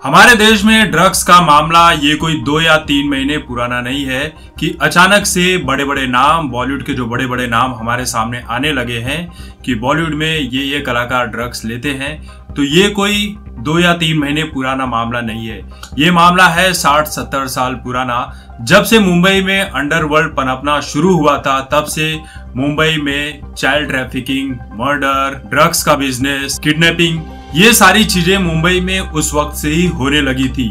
हमारे देश में ड्रग्स का मामला ये कोई 2 या 3 महीने पुराना नहीं है कि अचानक से बड़े बड़े नाम, बॉलीवुड के जो बड़े बड़े नाम हमारे सामने आने लगे हैं कि बॉलीवुड में ये कलाकार ड्रग्स लेते हैं। तो ये कोई 2 या 3 महीने पुराना मामला नहीं है। ये मामला है 60-70 साल पुराना। जब से मुंबई में अंडरवर्ल्ड पनपना शुरू हुआ था, तब से मुंबई में चाइल्ड ट्रैफिकिंग, मर्डर, ड्रग्स का बिजनेस, किडनैपिंग, ये सारी चीजें मुंबई में उस वक्त से ही होने लगी थी।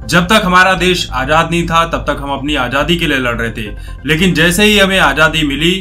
जब तक हमारा देश आजाद नहीं था, तब तक हम अपनी आजादी के लिए लड़ रहे थे। लेकिन जैसे ही हमें आजादी मिली,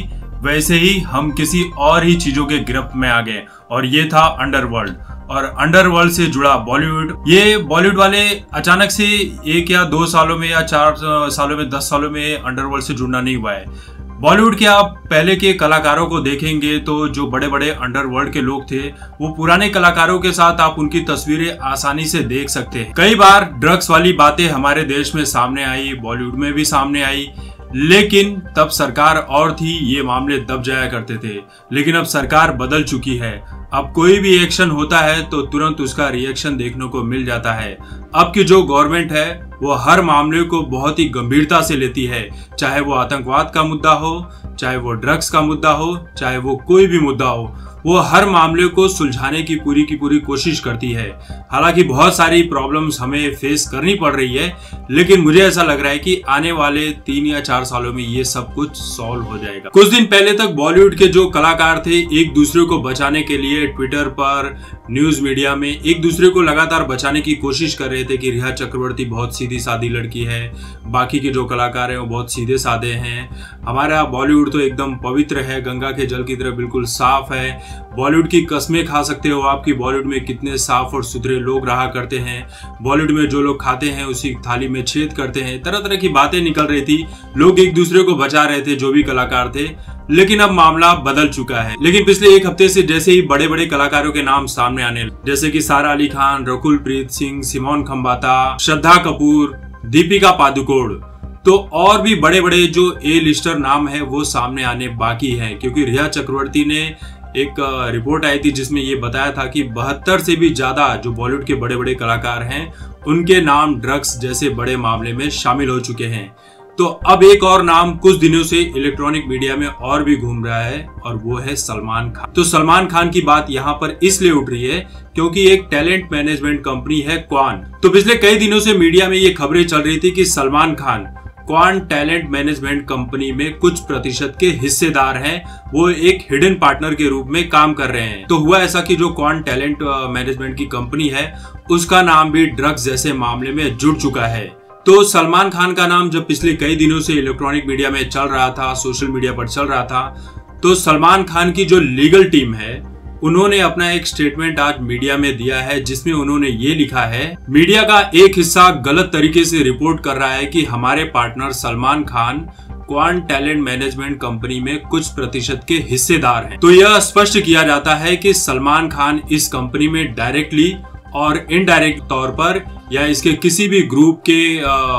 वैसे ही हम किसी और ही चीजों के गिरफ्त में आ गए, और ये था अंडरवर्ल्ड। और अंडरवर्ल्ड से जुड़ा बॉलीवुड। ये बॉलीवुड वाले अचानक से 1 या 2 सालों में या 4 सालों में 10 सालों में अंडरवर्ल्ड से जुड़ना नहीं हुआ है। बॉलीवुड के आप पहले के कलाकारों को देखेंगे तो जो बड़े बड़े अंडरवर्ल्ड के लोग थे, वो पुराने कलाकारों के साथ आप उनकी तस्वीरें आसानी से देख सकते हैं। कई बार ड्रग्स वाली बातें हमारे देश में सामने आई, बॉलीवुड में भी सामने आई, लेकिन तब सरकार और थी, ये मामले दब जाया करते थे। लेकिन अब सरकार बदल चुकी है। अब कोई भी एक्शन होता है तो तुरंत उसका रिएक्शन देखने को मिल जाता है। अब की जो गवर्नमेंट है वो हर मामले को बहुत ही गंभीरता से लेती है, चाहे वो आतंकवाद का मुद्दा हो, चाहे वो ड्रग्स का मुद्दा हो, चाहे वो कोई भी मुद्दा हो, वो हर मामले को सुलझाने की पूरी कोशिश करती है। हालांकि बहुत सारी प्रॉब्लम्स हमें फेस करनी पड़ रही है, लेकिन मुझे ऐसा लग रहा है कि आने वाले 3 या 4 सालों में ये सब कुछ सॉल्व हो जाएगा। कुछ दिन पहले तक बॉलीवुड के जो कलाकार थे, एक दूसरे को बचाने के लिए ट्विटर पर, न्यूज मीडिया में एक दूसरे को लगातार बचाने की कोशिश कर रहे थे कि रिया चक्रवर्ती बहुत सीधी सादी लड़की है, बाकी के जो कलाकार हैं वो बहुत सीधे साधे हैं, हमारा बॉलीवुड तो एकदम पवित्र है, गंगा के जल की तरह बिल्कुल साफ है, बॉलीवुड की कस्में खा सकते हो आपकी, बॉलीवुड में कितने साफ और सुथरे लोग रहा करते हैं, बॉलीवुड में जो लोग खाते हैं उसी थाली में छेद करते हैं, तरह तरह की बातें निकल रही थी। लोग एक दूसरे को बचा रहे थे, जो भी कलाकार थे। लेकिन अब मामला बदल चुका है। लेकिन पिछले 1 हफ्ते से जैसे ही बड़े बड़े कलाकारों के नाम सामने आने, जैसे कि सारा अली खान, रकुल प्रीत सिंह, सिमोन खंबाता, श्रद्धा कपूर, दीपिका पादुकोण, तो और भी बड़े बड़े जो ए लिस्टर नाम है वो सामने आने बाकी है। क्योंकि रिया चक्रवर्ती ने एक रिपोर्ट आई थी जिसमें ये बताया था कि 72 से भी ज्यादा जो बॉलीवुड के बड़े बड़े कलाकार हैं, उनके नाम ड्रग्स जैसे बड़े मामले में शामिल हो चुके हैं। तो अब एक और नाम कुछ दिनों से इलेक्ट्रॉनिक मीडिया में और भी घूम रहा है, और वो है सलमान खान। तो सलमान खान की बात यहाँ पर इसलिए उठ रही है क्योंकि एक टैलेंट मैनेजमेंट कंपनी है क्वान। तो पिछले कई दिनों से मीडिया में ये खबरें चल रही थी कि Salman Khan Kwan talent management company में कुछ प्रतिशत के हिस्सेदार हैं, वो एक हिडन पार्टनर के रूप में काम कर रहे हैं। तो हुआ ऐसा कि जो क्वान टैलेंट मैनेजमेंट की कंपनी है, उसका नाम भी ड्रग्स जैसे मामले में जुड़ चुका है। तो सलमान खान का नाम जब पिछले कई दिनों से इलेक्ट्रॉनिक मीडिया में चल रहा था, सोशल मीडिया पर चल रहा था, तो सलमान खान की जो लीगल टीम है, उन्होंने अपना एक स्टेटमेंट आज मीडिया में दिया है, जिसमें उन्होंने ये लिखा है, मीडिया का एक हिस्सा गलत तरीके से रिपोर्ट कर रहा है कि हमारे partner Salman Khan Kwan talent management company में कुछ प्रतिशत के हिस्सेदार हैं। तो यह स्पष्ट किया जाता है कि सलमान खान इस कंपनी में डायरेक्टली और इनडायरेक्ट तौर पर या इसके किसी भी ग्रुप के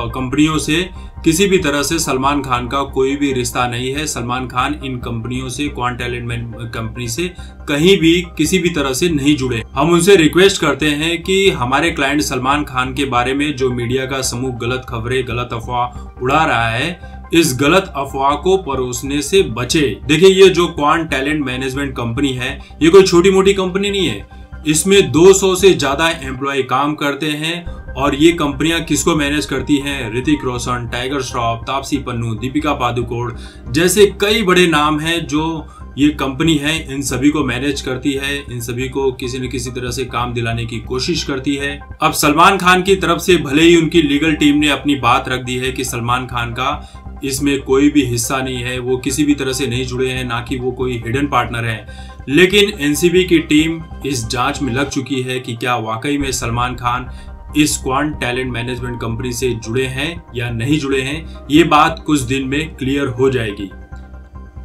कंपनियों से किसी भी तरह से सलमान खान का कोई भी रिश्ता नहीं है। सलमान खान इन कंपनियों से, क्वान टैलेंट कंपनी से कहीं भी किसी भी तरह से नहीं जुड़े। हम उनसे रिक्वेस्ट करते हैं कि हमारे क्लाइंट सलमान खान के बारे में जो मीडिया का समूह गलत खबरें, गलत अफवाह उड़ा रहा है, इस गलत अफवाह को परोसने से बचे। देखिए, ये जो क्वान टैलेंट मैनेजमेंट कंपनी है, ये कोई छोटी मोटी कंपनी नहीं है। इसमें 200 से ज्यादा एम्प्लॉय काम करते हैं, और ये कंपनियां किसको मैनेज करती हैं? ऋतिक रोशन, टाइगर श्रॉफ, तापसी पन्नू, दीपिका पादुकोण जैसे कई बड़े नाम हैं जो ये कंपनी है, इन सभी को मैनेज करती है, इन सभी को किसी न किसी तरह से काम दिलाने की कोशिश करती है। अब सलमान खान की तरफ से भले ही उनकी लीगल टीम ने अपनी बात रख दी है कि सलमान खान का इसमें कोई भी हिस्सा नहीं है, वो किसी भी तरह से नहीं जुड़े हैं, ना कि वो कोई हिडन पार्टनर है, लेकिन एनसीबी की टीम इस जांच में लग चुकी है कि क्या वाकई में सलमान खान इस क्वान टैलेंट मैनेजमेंट कंपनी से जुड़े हैं या नहीं जुड़े हैं। ये बात कुछ दिन में क्लियर हो जाएगी।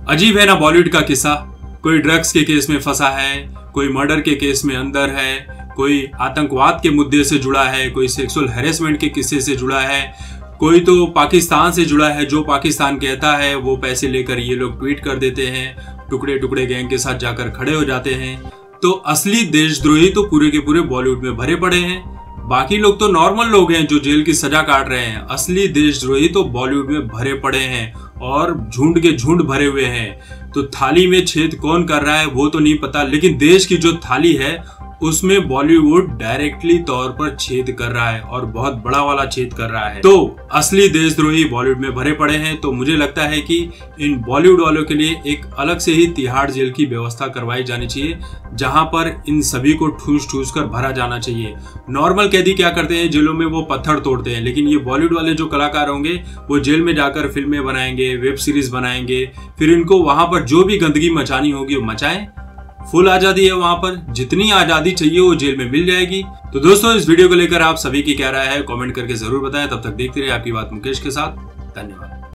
अजीब है ना बॉलीवुड का किस्सा। कोई ड्रग्स के केस में फंसा है, कोई मर्डर के केस में अंदर है, कोई आतंकवाद के मुद्दे से जुड़ा है, कोई सेक्सुअल हैरेसमेंट के किस्से से जुड़ा है, कोई तो पाकिस्तान से जुड़ा है। जो पाकिस्तान कहता है वो पैसे लेकर ये लोग ट्वीट कर देते हैं, टुकड़े टुकड़े गैंग के साथ जाकर खड़े हो जाते हैं। तो असली देशद्रोही तो पूरे के पूरे बॉलीवुड में भरे पड़े हैं। बाकी लोग तो नॉर्मल लोग हैं जो जेल की सजा काट रहे हैं। असली देशद्रोही तो बॉलीवुड में भरे पड़े हैं और झुंड के झुंड भरे हुए हैं। तो थाली में छेद कौन कर रहा है वो तो नहीं पता, लेकिन देश की जो थाली है उसमें बॉलीवुड डायरेक्टली तौर पर छेद कर रहा है और बहुत बड़ा वाला छेद कर रहा है। तो असली देशद्रोही बॉलीवुड में भरे पड़े हैं। तो मुझे लगता है कि इन बॉलीवुड वालों के लिए एक अलग से ही तिहाड़ जेल की व्यवस्था करवाई जानी चाहिए, जहां पर इन सभी को ठूस ठूस कर भरा जाना चाहिए। नॉर्मल कैदी क्या करते हैं जेलों में, वो पत्थर तोड़ते हैं, लेकिन ये बॉलीवुड वाले जो कलाकार होंगे वो जेल में जाकर फिल्में बनाएंगे, वेब सीरीज बनाएंगे, फिर इनको वहां पर जो भी गंदगी मचानी होगी वो मचाएं। फुल आजादी है वहां पर, जितनी आजादी चाहिए वो जेल में मिल जाएगी। तो दोस्तों, इस वीडियो को लेकर आप सभी की क्या राय है कमेंट करके जरूर बताएं। तब तक देखते रहिए आपकी बात मुकेश के साथ। धन्यवाद।